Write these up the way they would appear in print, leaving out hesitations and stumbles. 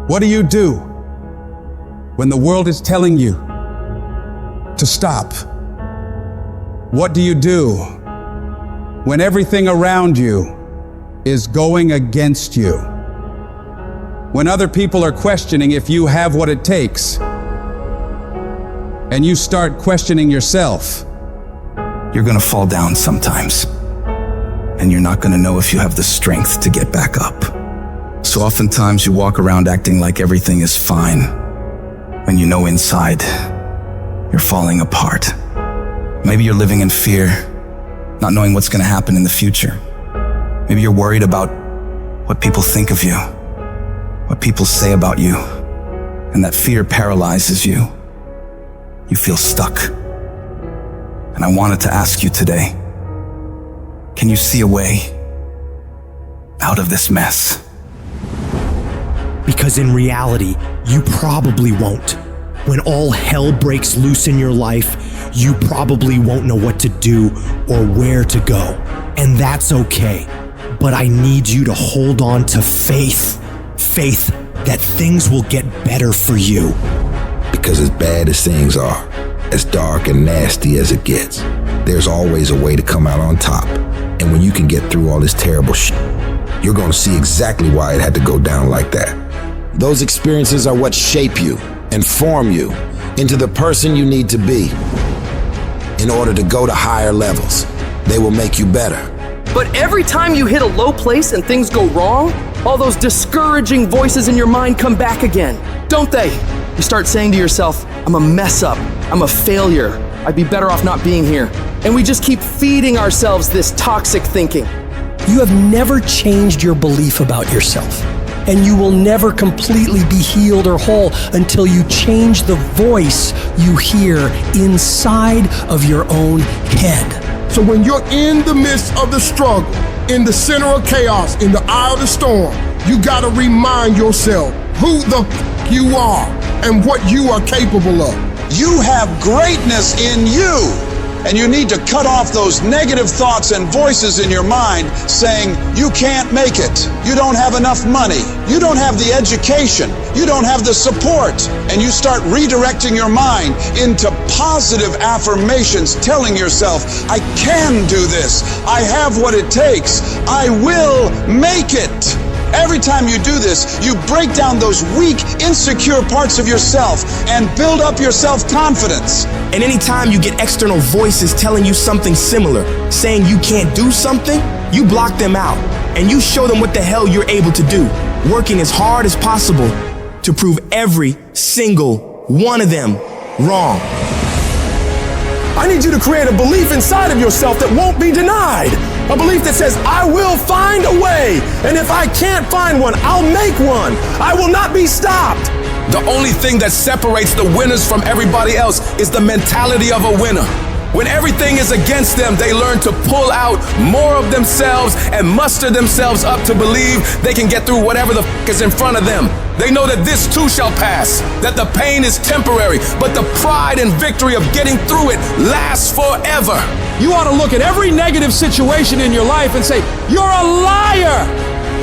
What do you do when the world is telling you to stop? What do you do when everything around you is going against you? When other people are questioning if you have what it takes, and you start questioning yourself. You're gonna fall down sometimes, and you're not gonna know if you have the strength to get back up. So oftentimes you walk around acting like everything is fine, when you know inside you're falling apart. Maybe you're living in fear, not knowing what's gonna happen in the future. Maybe you're worried about what people think of you, what people say about you, and that fear paralyzes you. You feel stuck. And I wanted to ask you today, can you see a way out of this mess? Because in reality, you probably won't. When all hell breaks loose in your life, you probably won't know what to do or where to go. And that's okay. But I need you to hold on to faith. Faith that things will get better for you. Because as bad as things are, as dark and nasty as it gets, there's always a way to come out on top. And when you can get through all this terrible shit, you're gonna see exactly why it had to go down like that. Those experiences are what shape you and form you into the person you need to be in order to go to higher levels. They will make you better. But every time you hit a low place and things go wrong, all those discouraging voices in your mind come back again, don't they? You start saying to yourself, I'm a mess up, I'm a failure, I'd be better off not being here. And we just keep feeding ourselves this toxic thinking. You have never changed your belief about yourself, and you will never completely be healed or whole until you change the voice you hear inside of your own head. So when you're in the midst of the struggle, in the center of chaos, in the eye of the storm, you gotta remind yourself who the you are and what you are capable of. You have greatness in you, and you need to cut off those negative thoughts and voices in your mind saying, you can't make it, you don't have enough money, you don't have the education, you don't have the support, and you start redirecting your mind into positive affirmations, telling yourself, I can do this, I have what it takes, I will make it. Every time you do this, you break down those weak, insecure parts of yourself and build up your self-confidence. And anytime you get external voices telling you something similar, saying you can't do something, you block them out and you show them what the hell you're able to do, working as hard as possible to prove every single one of them wrong. I need you to create a belief inside of yourself that won't be denied. A belief that says, I will find a way. And if I can't find one, I'll make one. I will not be stopped. The only thing that separates the winners from everybody else is the mentality of a winner. When everything is against them, they learn to pull out more of themselves and muster themselves up to believe they can get through whatever the is in front of them. They know that this too shall pass, that the pain is temporary, but the pride and victory of getting through it lasts forever. You ought to look at every negative situation in your life and say, you're a liar.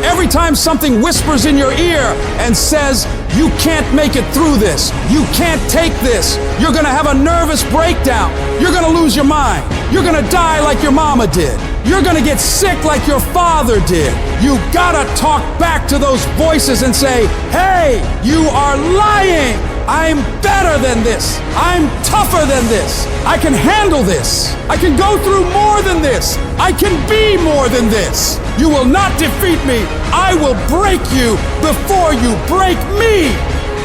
Every time something whispers in your ear and says, you can't make it through this, you can't take this, you're gonna have a nervous breakdown, you're gonna lose your mind, you're gonna die like your mama did, you're gonna get sick like your father did. You gotta talk back to those voices and say, hey, you are lying. I'm better than this. I'm tougher than this. I can handle this. I can go through more than this. I can be more than this. You will not defeat me. I will break you before you break me.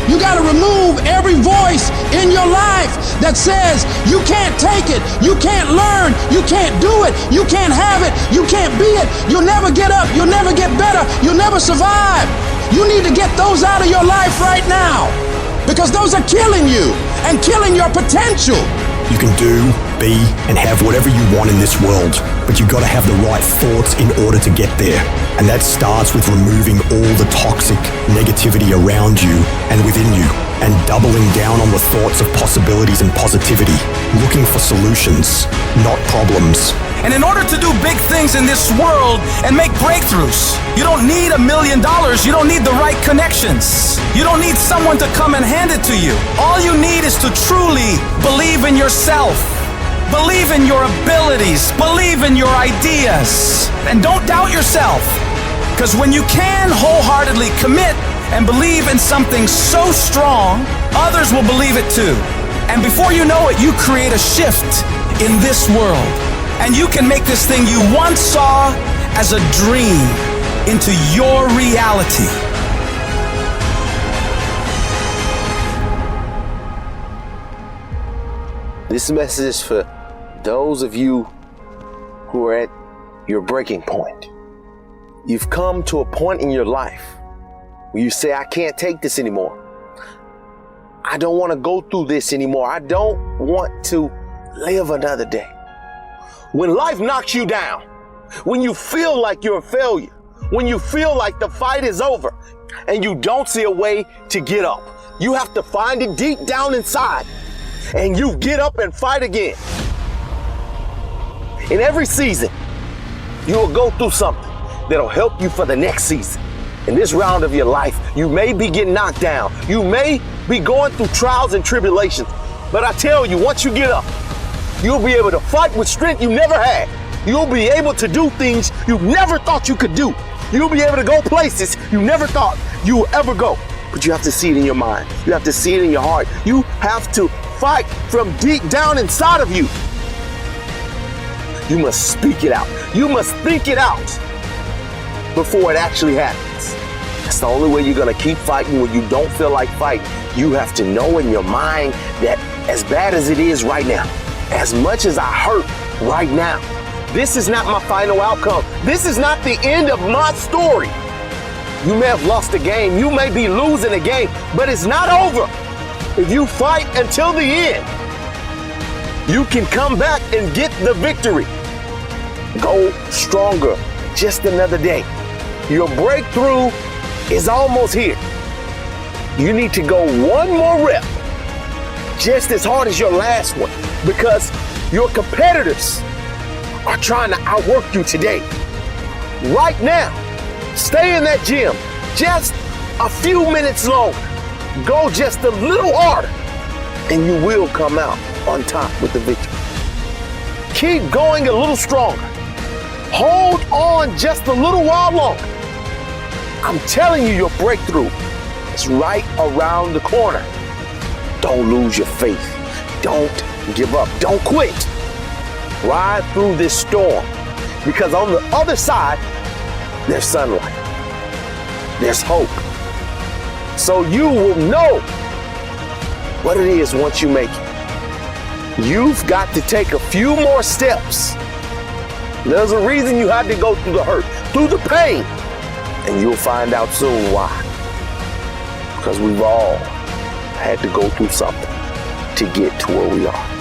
You got to remove every voice in your life that says you can't take it, you can't learn, you can't do it, you can't have it, you can't be it, you'll never get up, you'll never get better, you'll never survive. You need to get those out of your life right now, because those are killing you and killing your potential. You can do be and have whatever you want in this world, but you gotta have the right thoughts in order to get there. And that starts with removing all the toxic negativity around you and within you, and doubling down on the thoughts of possibilities and positivity, looking for solutions, not problems. And in order to do big things in this world and make breakthroughs, you don't need $1 million. You don't need the right connections. You don't need someone to come and hand it to you. All you need is to truly believe in yourself. Believe in your abilities. Believe in your ideas. And don't doubt yourself. Because when you can wholeheartedly commit and believe in something so strong, others will believe it too. And before you know it, you create a shift in this world. And you can make this thing you once saw as a dream into your reality. This message is for those of you who are at your breaking point. You've come to a point in your life where you say, I can't take this anymore. I don't want to go through this anymore. I don't want to live another day. When life knocks you down, when you feel like you're a failure, when you feel like the fight is over and you don't see a way to get up, you have to find it deep down inside and you get up and fight again. In every season, you will go through something that'll help you for the next season. In this round of your life, you may be getting knocked down. You may be going through trials and tribulations. But I tell you, once you get up, you'll be able to fight with strength you never had. You'll be able to do things you never thought you could do. You'll be able to go places you never thought you would ever go. But you have to see it in your mind. You have to see it in your heart. You have to fight from deep down inside of you. You must speak it out. You must think it out before it actually happens. That's the only way you're gonna keep fighting when you don't feel like fighting. You have to know in your mind that as bad as it is right now, as much as I hurt right now, this is not my final outcome. This is not the end of my story. You may have lost a game, you may be losing a game, but it's not over. If you fight until the end, you can come back and get the victory. Go stronger, just another day. Your breakthrough is almost here. You need to go one more rep, just as hard as your last one, because your competitors are trying to outwork you today. Right now, stay in that gym just a few minutes longer. Go just a little harder, and you will come out on top with the victory. Keep going a little stronger. Hold on just a little while longer. I'm telling you, your breakthrough is right around the corner. Don't lose your faith. Don't give up. Don't quit. Ride through this storm, because on the other side, there's sunlight. There's hope. So you will know what it is once you make it. You've got to take a few more steps. There's a reason you had to go through the hurt, through the pain, and you'll find out soon why. Because we've all had to go through something to get to where we are.